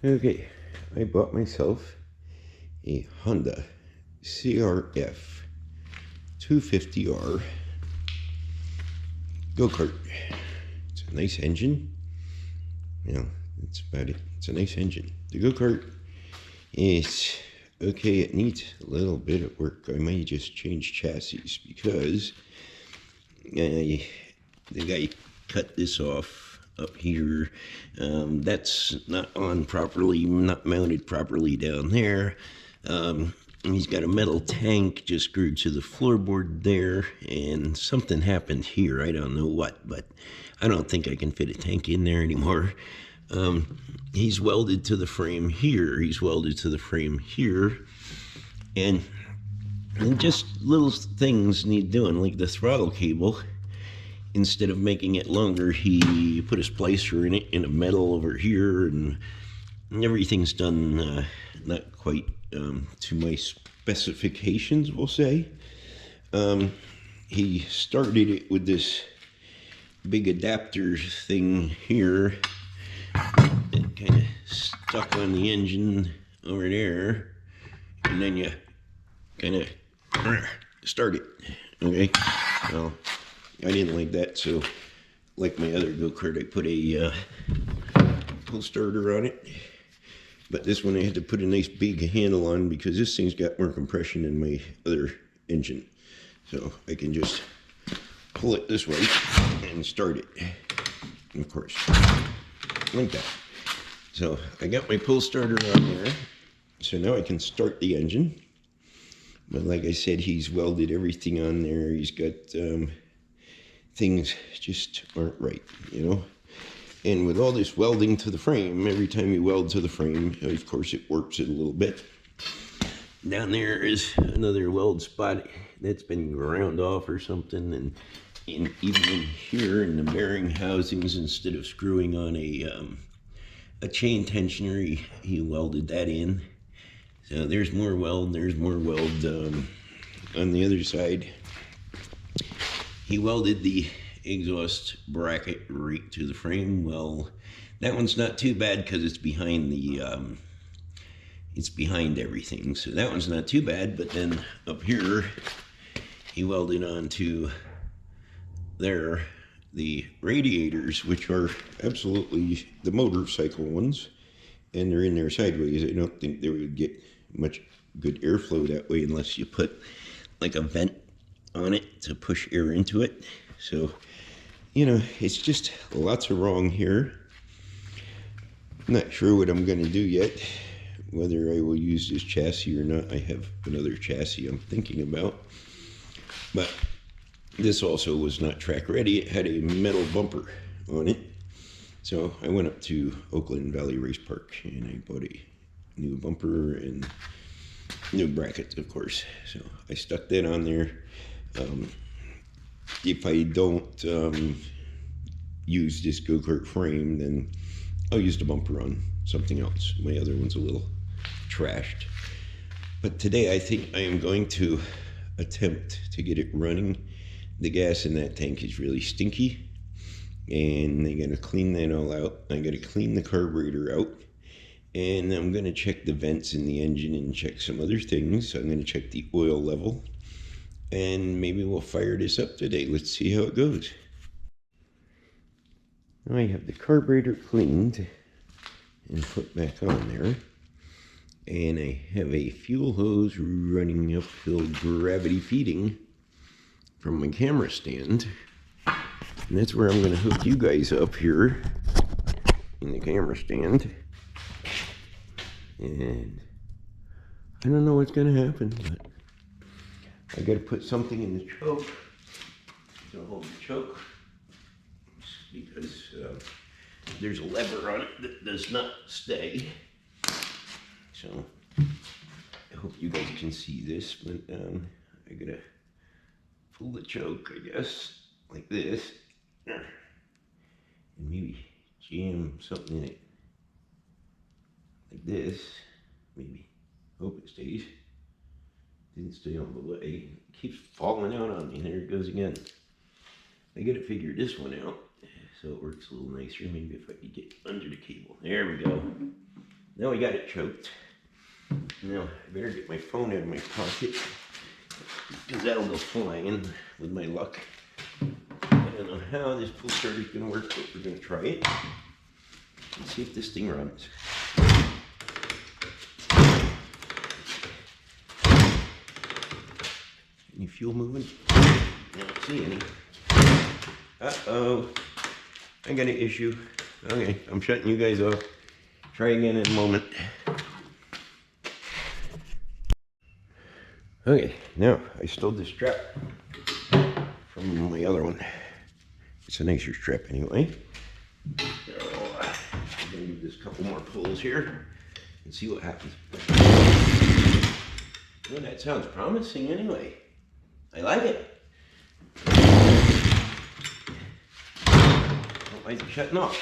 Okay, I bought myself a Honda CRF 250R go-kart. It's a nice engine. That's about it. It's a nice engine. The go-kart is okay. It needs a little bit of work. I might just change chassis because the guy cut this off up here. That's not on properly, not mounted properly down there. He's got a metal tank just screwed to the floorboard there, and something happened here. I don't know what, but I don't think I can fit a tank in there anymore. He's welded to the frame here. He's welded to the frame here, and just little things need doing, like the throttle cable. Instead of making it longer, he put a splicer in it in a metal over here, and everything's done not quite to my specifications, we'll say. He started it with this big adapter thing here that kind of stuck on the engine over there, and then you kind of start it. Okay, well, I didn't like that, so like my other go-kart, I put a pull starter on it. But this one I had to put a nice big handle on because this thing's got more compression than my other engine. So I can just pull it this way and start it. And of course, like that. So I got my pull starter on there. So now I can start the engine. But like I said, he's welded everything on there. He's got things just aren't right, you know. And with all this welding to the frame, every time you weld to the frame, of course, it warps it a little bit. Down there is another weld spot that's been ground off or something. And even in here in the bearing housings, instead of screwing on a chain tensioner, he welded that in. So there's more weld. There's more weld on the other side. He welded the exhaust bracket right to the frame. Well, that one's not too bad because it's behind the it's behind everything, so that one's not too bad. But then up here he welded onto there the radiators, which are absolutely the motorcycle ones, and they're in there sideways. I don't think they would get much good airflow that way unless you put like a vent on it to push air into it. So, you know, it's just lots of wrong here. I'm not sure what I'm going to do yet, whether I will use this chassis or not. I have another chassis I'm thinking about, but this also was not track ready. It had a metal bumper on it. So I went up to Oakland Valley Race Park and I bought a new bumper and new brackets, of course. So I stuck that on there. If I don't use this go-kart frame, then I'll use the bumper on something else. My other one's a little trashed. But today I think I am going to attempt to get it running. The gas in that tank is really stinky, and I'm gonna clean that all out. I'm gonna clean the carburetor out, and I'm gonna check the vents in the engine and check some other things. I'm gonna check the oil level, and maybe we'll fire this up today. Let's see how it goes. Now I have the carburetor cleaned and put back on there, and I have a fuel hose running uphill gravity feeding from my camera stand, and that's where I'm going to hook you guys up here in the camera stand. And I don't know what's going to happen, but I got to put something in the choke to hold the choke, because there's a lever on it that does not stay. So I hope you guys can see this, but I gotta pull the choke, I guess, like this, and maybe jam something in it like this. Maybe. Hope it stays. Didn't stay on the way. It keeps falling out on me. There it goes again. I gotta figure this one out so it works a little nicer. Maybe if I could get under the cable. There we go. Now I got it choked. Now I better get my phone out of my pocket, because that'll go flying with my luck. I don't know how this pull starter's gonna work, but we're gonna try it. Let's see if this thing runs. Any fuel moving? I don't see any. Uh-oh. I got an issue. Okay, I'm shutting you guys off. Try again in a moment. Okay, now I stole this strap from my other one. It's a nicer strap anyway. So I'm gonna give this a couple more pulls here and see what happens. Well, that sounds promising anyway. I like it. Don't like it shutting off.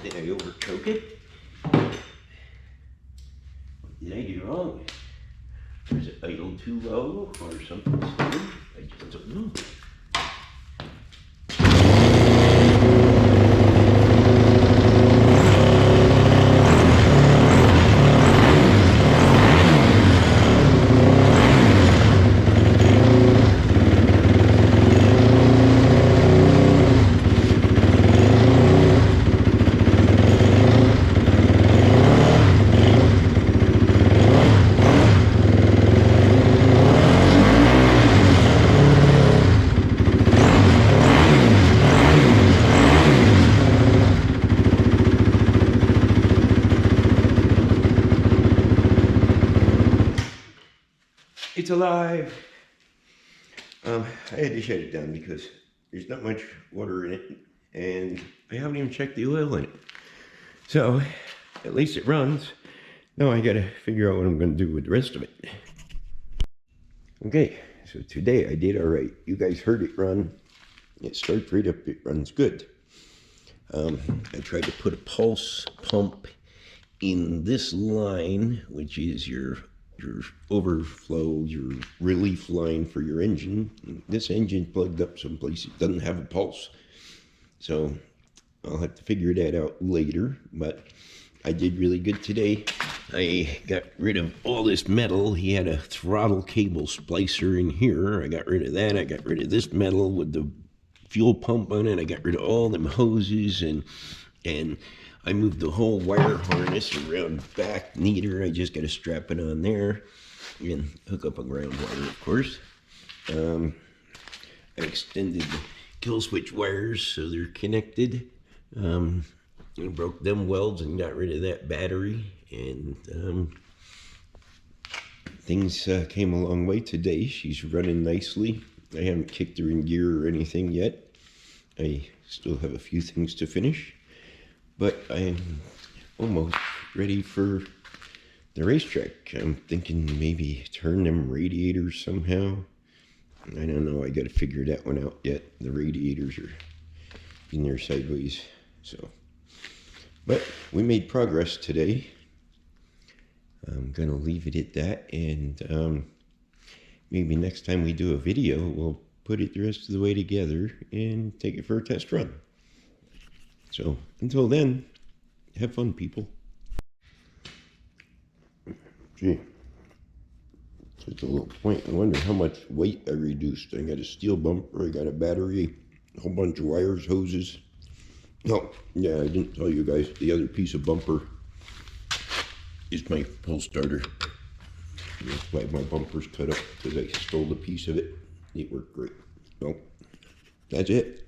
Did I overchoke it? What did I do wrong? Or is it idle too low or something silly? I just don't know. It's alive. I had to shut it down because there's not much water in it, and I haven't even checked the oil in it. So at least it runs. Now I gotta figure out what I'm gonna do with the rest of it. Okay, so today I did all right. You guys heard it run. It starts right up, it runs good. I tried to put a pulse pump in this line, which is your overflow, your relief line for your engine. This engine plugged up someplace, it doesn't have a pulse. So I'll have to figure that out later, but I did really good today. I got rid of all this metal. He had a throttle cable splicer in here. I got rid of that. I got rid of this metal with the fuel pump on it. I got rid of all them hoses, and I moved the whole wire harness around back neater. I just got to strap it on there and hook up a ground wire, of course. I extended the kill switch wires so they're connected. I broke them welds and got rid of that battery, and things came a long way today. She's running nicely. I haven't kicked her in gear or anything yet. I still have a few things to finish, but I'm almost ready for the racetrack. I'm thinking maybe turn them radiators somehow. I don't know, I gotta figure that one out yet. The radiators are in there sideways, so. But we made progress today. I'm gonna leave it at that, and maybe next time we do a video, we'll put it the rest of the way together and take it for a test run. So until then, have fun, people. Gee, just a little point. I wonder how much weight I reduced. I got a steel bumper, I got a battery, a whole bunch of wires, hoses. Oh, yeah, I didn't tell you guys, the other piece of bumper is my pull starter. That's why my bumper's cut up, because I stole a piece of it. It worked great. So, that's it.